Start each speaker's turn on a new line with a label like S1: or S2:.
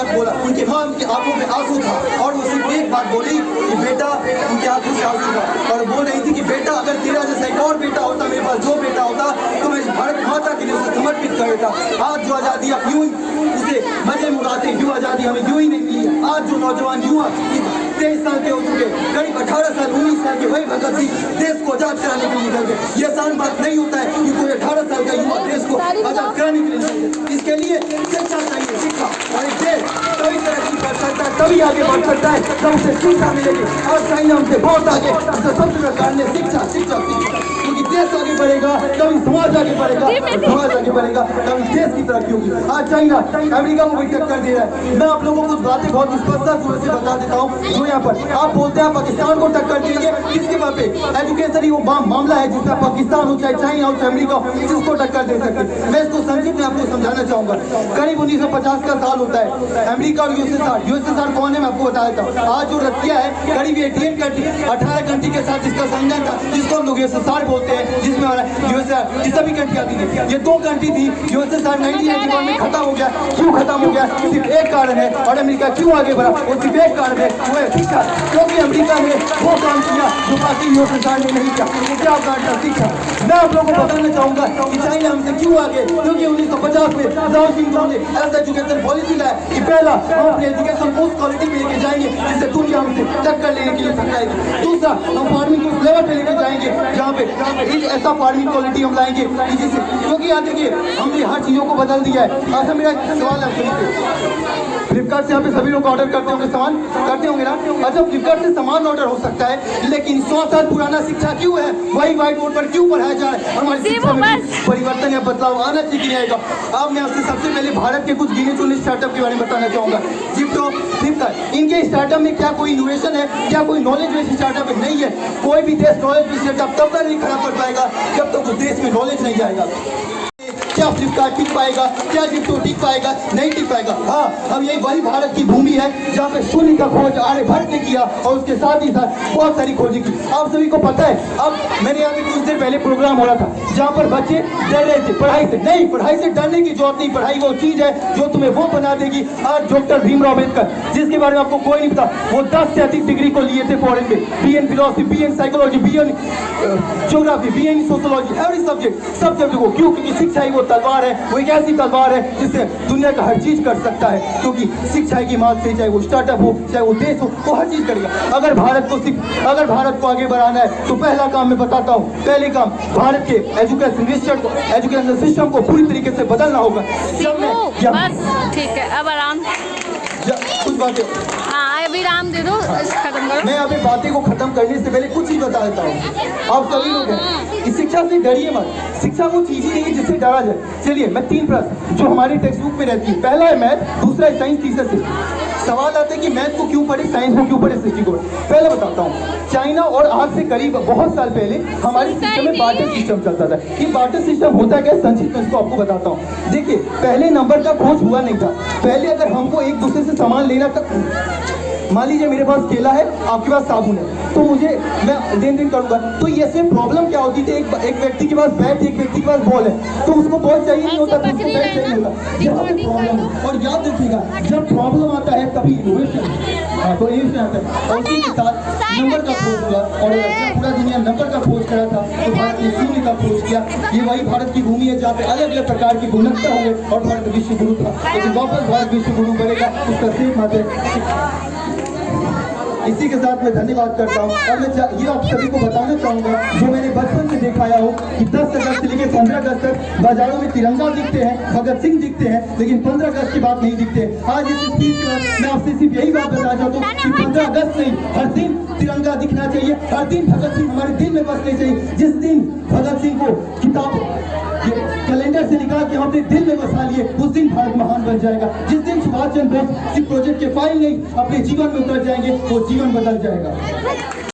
S1: बात बोला, उनकी माँ उनकी आंखों में आंसू था और वो सिर्फ एक बात बोली कि बेटा, उनकी आंखों से आंसू था और बोल रही थी कि बेटा अगर तेरा जैसा एक और बेटा होता, मेरे पास जो बेटा होता तो मैं भारत माता के लिए उसे समर्पित कर देता। आज जो आज़ादी आप यूं उसे मजे में उड़ाते हैं, यूं आज़ादी हमें यूं ही नहीं मिली। आज जो नौजवान युवा 23 साल के हो चुके, करीब 18 साल 19 साल के वही भगत सिंह देश को आजाद कराने के लिए निकल गए। ये आसान बात नहीं होता है कि कोई 18 साल का युवा देश को आजाद कराने के लिए निकले। इसके लिए शिक्षा चाहिए, शिक्षा, और एक देश तभी तरक्की कर सकता है, तभी आगे बढ़ सकता है जब उसे शिक्षा मिलेगी। और चाइना हमसे बहुत आगे, उसे सबसे सरकार ने शिक्षा शिक्षा शिक्षा, क्योंकि देश आगे बढ़ेगा तभी समाज आगे बढ़ेगा, और समाज आगे बढ़ेगा तभी देश की तरक्की होगी। आज चाइना अमेरिका को भी टक्कर दे रहा है। मैं आप लोगों को बातें बहुत स्पष्टता से बता देता हूँ। जो यहाँ पर आप बोलते हैं पाकिस्तान को टक्कर देंगे, किसके बात पे? एजुकेशन ही वो मामला है जिसमें पाकिस्तान हो चाहे चाइना हो चाहे अमेरिका हो, किसको टक्कर दे सकते। मैं इसको संक्षिप्त में आपको समझाना चाहूंगा। करीब 1950 का साल होता है। अमेरिका और यूएसएसआर कौन है मैं आपको बता देता हूँ। आज जो रसिया है करीब 18 कंट्री के साथ इसका संगठन था, जिसको हम लोग यूएसएसआर बोलते हैं, जिसमें यूएसएसआर की सभी कंट्री आती थी। ये 2 कंट्री थी। यूएसएसआर 1991 में खत्म हो गया। क्यों खत्म हो गया? सिर्फ एक कारण है। और अमेरिका क्यों आगे बढ़ा? वो सिर्फ एक कारण है, वो है शिक्षा। क्योंकि अमेरिका ने वो काम किया जो बाकी यूएसएसआर ने नहीं किया। क्या कारण था? शिक्षा। मैं आप लोगों को बताना चाहूंगा कि चाइना हमसे क्यों आगे, क्योंकि 1950 में जाओ सिंह ने ऐसा एजुकेशन पॉलिसी लाया कि पहला हम अपने एजुकेशन को उस क्वालिटी में लेके जाएंगे जिससे दुनिया हमसे टक्कर लेने के लिए टकराएगी। दूसरा, हम फार्मिंग को उस लेवल पे लेके जाएंगे जहाँ पे ऐसा फार्मिंग क्वालिटी हम लाएंगे जिससे, क्योंकि याद देखिए हमने हर चीजों को बदल दिया है। अच्छा मेरा सवाल है, फ्लिपकार्ट से यहाँ पे सभी लोग ऑर्डर करते होंगे, सामान करते होंगे ना? अच्छा फ्लिपकार्ट से सामान ऑर्डर हो सकता है, लेकिन 100 साल पुराना शिक्षा क्यों है? वही व्हाइट बोर्ड पर क्यों पढ़ाया जा रहा है? हमारी शिक्षा में परिवर्तन या बदलाव आना चाहिए कि नहीं आएगा? अब मैं आपसे सबसे पहले भारत के कुछ गिने चुने स्टार्टअप के बारे में बताना चाहूंगा। जिप्टो, फ्लिपकार्ट, इनके स्टार्टअप में क्या कोई इनोवेशन है? क्या कोई नॉलेज बेस्ड स्टार्टअप है? नहीं है। कोई भी देश नॉलेज बेस्ड स्टार्टअप तब तक नहीं खड़ा कर पाएगा जब तक उस देश में नॉलेज नहीं जाएगा। क्या फ्लिपकार्ट टिक पाएगा? क्या जिप्टो टिक पाएगा? नहीं टिक पाएगा। हाँ, अब यही वही भारत की भूमि है जहाँ पे शून्य का खोज आर्यभट्ट ने किया और उसके साथ ही साथ बहुत सारी खोजें की। आप सभी को पता है, अब मैंने यहाँ पे कुछ देर पहले प्रोग्राम हो रहा था जहाँ पर बच्चे डर रहे थे पढ़ाई से। नहीं, पढ़ाई से डरने की जरूरत नहीं। पढ़ाई वो चीज है जो तुम्हें वो बना देगी। आज डॉक्टर भीमराव अम्बेडकर, जिसके बारे में आपको कोई नहीं पता, वो 10 से अधिक डिग्री को लिए थे फॉरेन में। BN philosophy, BN psychology, BN geography, BN sociology, every subject, सब सब्जेक्ट को। क्यों? क्योंकि शिक्षा ही वो तलवार है, वो एक ऐसी तलवार है जिससे दुनिया का हर चीज कर सकता है। क्योंकि शिक्षा की मांग से, चाहे वो स्टार्टअप हो चाहे वो देश हो, वो हर चीज करेगा। अगर भारत को आगे बढ़ाना है तो पहला काम मैं बताता हूँ, पहले काम भारत के एजुकेशन सिस्टम को पूरी तरीके से बदलना होगा।
S2: ठीक है, अब आराम,
S1: कुछ बातें
S2: विराम दे दो, खत्म करो।
S1: मैं अभी बातें को खत्म करने से पहले कुछ ही बता देता हूँ। आप सभी लोग हैं, इस शिक्षा से डरिए मत। शिक्षा वो चीज ही नहीं है जिससे डरा जाए। चलिए, मैं 3 प्रश्न जो हमारी टेक्स्ट बुक में रहती है, पहला है मैथ, दूसरा है साइंस, तीसरा से सवाल आते हैं कि मैथ को क्यों पढ़े, साइंस को क्यों पढ़े, हिस्ट्री को। पहले बताता हूँ, चाइना और आज से करीब बहुत साल पहले हमारे सिस्टम में बार्टर सिस्टम चलता था। कि बार्टर सिस्टम होता क्या, संक्षिप्त में इसको आपको बताता हूँ। देखिए, पहले नंबर का खोज हुआ नहीं था। पहले अगर हमको एक दूसरे से सामान लेना था, मान लीजिए मेरे पास केला है, आपके पास साबुन है, तो मुझे मैं लेन देन करूंगा, तो ये से प्रॉब्लम क्या होती थी? एक व्यक्ति के पास बैट, एक व्यक्ति के पास बॉल है, तो उसको बॉल चाहिए नहीं होता, तो उसको बैट चाहिए होता। यहाँ पे प्रॉब्लम है। और याद रखिएगा, जब प्रॉब्लम आता है तभी इनोवेशन, तो इनोवेशन आता है। और उसी के साथ नंबर का खोज हुआ, और जब पूरा दुनिया नंबर का खोज करा था तो भारत ने शून्य का खोज किया। ये वही भारत की भूमि है जहाँ पे अलग अलग प्रकार की गुणवत्ता हुए और भारत विश्व गुरु था। लेकिन वापस भारत विश्व गुरु बनेगा, उसका सिर्फ मात्र। इसी के साथ मैं धन्यवाद करता हूँ। और मैं ये आप सभी को बताना चाहूँगा, जो मैंने बचपन से देखा आया हूँ कि 10 अगस्त से लेकर 15 अगस्त तक बाजारों में तिरंगा दिखते हैं, भगत सिंह दिखते हैं, लेकिन 15 अगस्त की बात नहीं दिखते। आज इस स्पीच में मैं आपसे सिर्फ यही बात बताना चाहता हूँ कि 15 अगस्त नहीं, हर दिन तिरंगा दिखना चाहिए, हर दिन भगत सिंह हमारे दिल में बसने चाहिए। जिस दिन भगत सिंह को किताब कैलेंडर से निकाल के हमने दिल में बसा लिए, उस दिन भारत महान बन जाएगा। जिस दिन सुभाष चंद्र बोस सिर्फ प्रोजेक्ट के फाइल नहीं अपने जीवन में उतर जाएंगे, वो जीवन बदल जाएगा।